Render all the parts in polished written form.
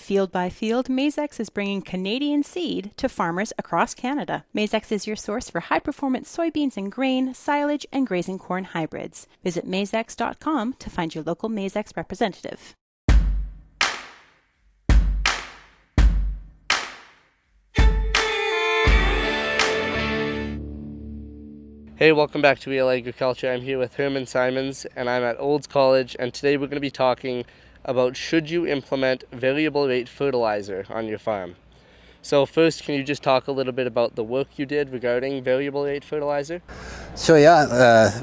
Field by field, Maizex is bringing Canadian seed to farmers across Canada. Maizex is your source for high-performance soybeans and grain, silage, and grazing corn hybrids. Visit maizex.com to find your local Maizex representative. Hey, welcome back to Real Agriculture. I'm here with Herman Simons, and I'm at Olds College, and today we're going to be talking about should you implement variable rate fertilizer on your farm. So first, can you just talk a little bit about the work you did regarding variable rate fertilizer? So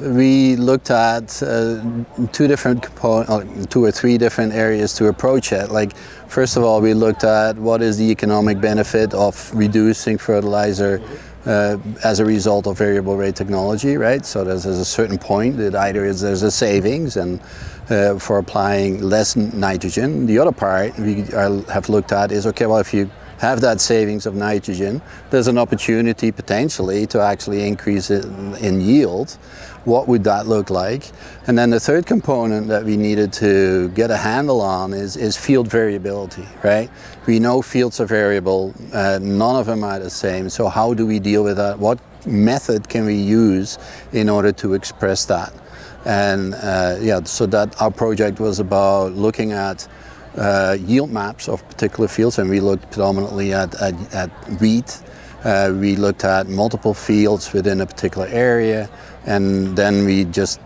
we looked at two or three different areas to approach it. Like, first of all, we looked at what is the economic benefit of reducing fertilizer as a result of variable rate technology, right? So there's a certain point that there's a savings and for applying less nitrogen. The other part we have looked at is, okay, well, if you have that savings of nitrogen, there's an opportunity potentially to actually increase it in yield. What would that look like? And then the third component that we needed to get a handle on is field variability, right? We know fields are variable, none of them are the same, so how do we deal with that? What method can we use in order to express that? And so that our project was about looking at yield maps of particular fields, and we looked predominantly at wheat. We looked at multiple fields within a particular area, and then we just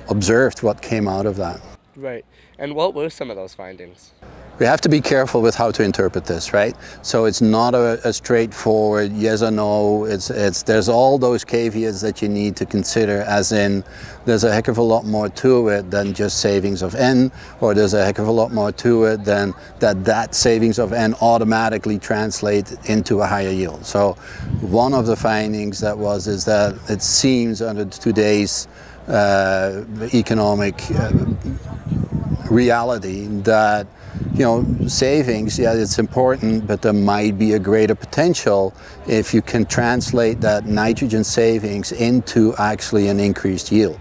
observed what came out of that. Right. And what were some of those findings? We have to be careful with how to interpret this, right? So it's not a straightforward yes or no. There's all those caveats that you need to consider, as in there's a heck of a lot more to it than just savings of N, or there's a heck of a lot more to it than that savings of N automatically translate into a higher yield. So one of the findings is that it seems under today's economic reality that savings, it's important, but there might be a greater potential if you can translate that nitrogen savings into actually an increased yield.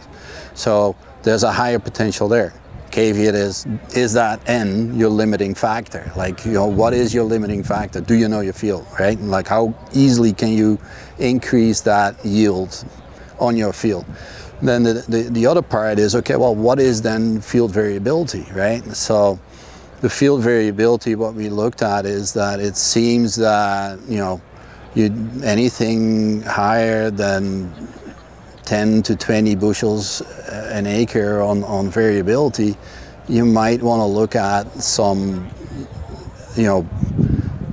So there's a higher potential there. Caveat is that N your limiting factor? Like, what is your limiting factor? Do you know your field, right? And like, how easily can you increase that yield on your field? Then the other part is, okay, well, what is then field variability, right? So the field variability, what we looked at is that it seems that, anything higher than 10 to 20 bushels an acre on variability, you might want to look at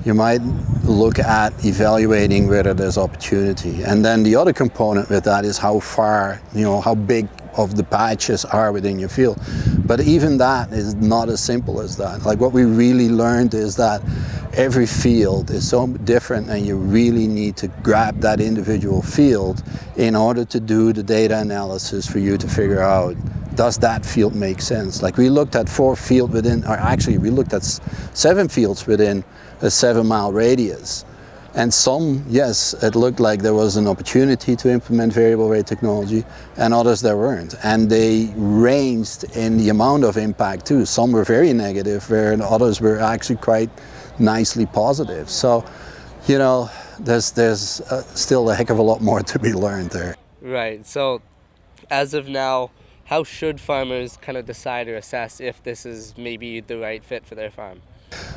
you might look at evaluating whether there's opportunity. And then the other component with that is how far, how big of the patches are within your field. But even that is not as simple as that. Like, what we really learned is that every field is so different, and you really need to grab that individual field in order to do the data analysis for you to figure out, does that field make sense? Like, we looked at we looked at 7 fields within a 7-mile radius. And some, yes, it looked like there was an opportunity to implement variable rate technology, and others there weren't. And they ranged in the amount of impact too. Some were very negative, where others were actually quite nicely positive. So, there's still a heck of a lot more to be learned there. Right. So, as of now, how should farmers kind of decide or assess if this is maybe the right fit for their farm?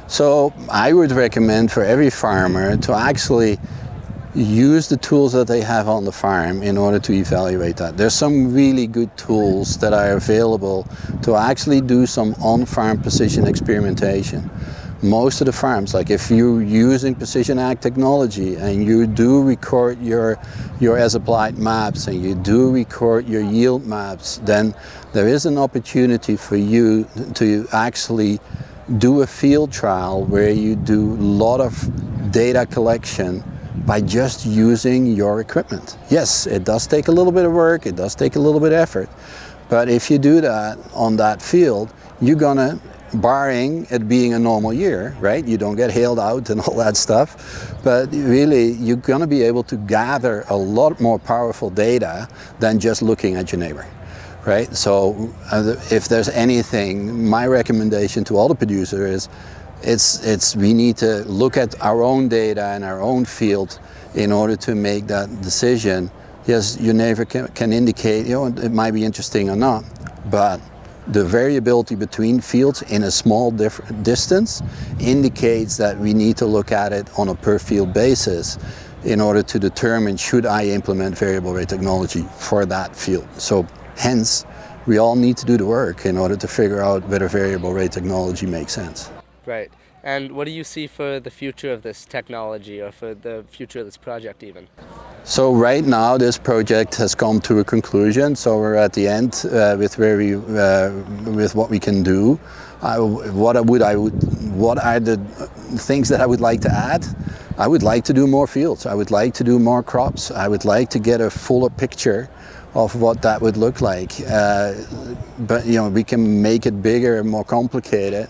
So I would recommend for every farmer to actually use the tools that they have on the farm in order to evaluate that. There's some really good tools that are available to actually do some on-farm precision experimentation. Most of the farms, like if you're using precision ag technology and you do record your as applied maps and you do record your yield maps, then there is an opportunity for you to actually do a field trial where you do a lot of data collection by just using your equipment. Yes, it does take a little bit of work, it does take a little bit of effort, but if you do that on that field, you're gonna, barring it being a normal year, right? You don't get hailed out and all that stuff, but really you're gonna be able to gather a lot more powerful data than just looking at your neighbor. Right? So if there's anything, my recommendation to all the producers is we need to look at our own data and our own field in order to make that decision. Yes, your neighbor can indicate, it might be interesting or not, but the variability between fields in a small distance indicates that we need to look at it on a per field basis in order to determine, should I implement variable rate technology for that field. So hence, we all need to do the work in order to figure out whether variable rate technology makes sense. Right. And what do you see for the future of this technology, or for the future of this project even? So right now this project has come to a conclusion, so we're at the end with what we can do. What are the things that I would like to add? I would like to do more fields, I would like to do more crops, I would like to get a fuller picture of what that would look like. But we can make it bigger and more complicated.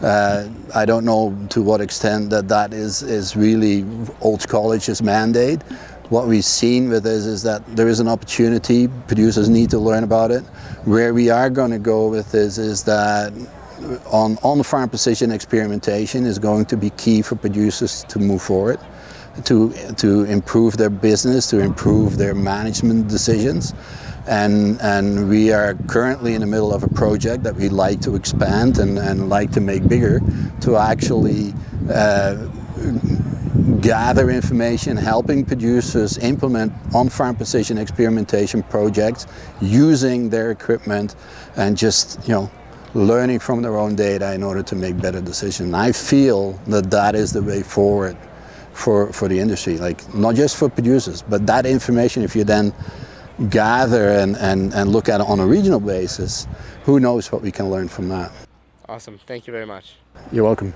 I don't know to what extent that is really Olds College's mandate. What we've seen with this is that there is an opportunity, producers need to learn about it. Where we are going to go with this is that on-farm precision experimentation is going to be key for producers to move forward, to improve their business, to improve their management decisions. And we are currently in the middle of a project that we'd like to expand and like to make bigger, to actually gather information, helping producers implement on-farm precision experimentation projects using their equipment and just learning from their own data in order to make better decisions. I feel that is the way forward for the industry, like not just for producers, but that information, if you then gather and look at it on a regional basis, who knows what we can learn from that. Awesome. Thank you very much. You're welcome.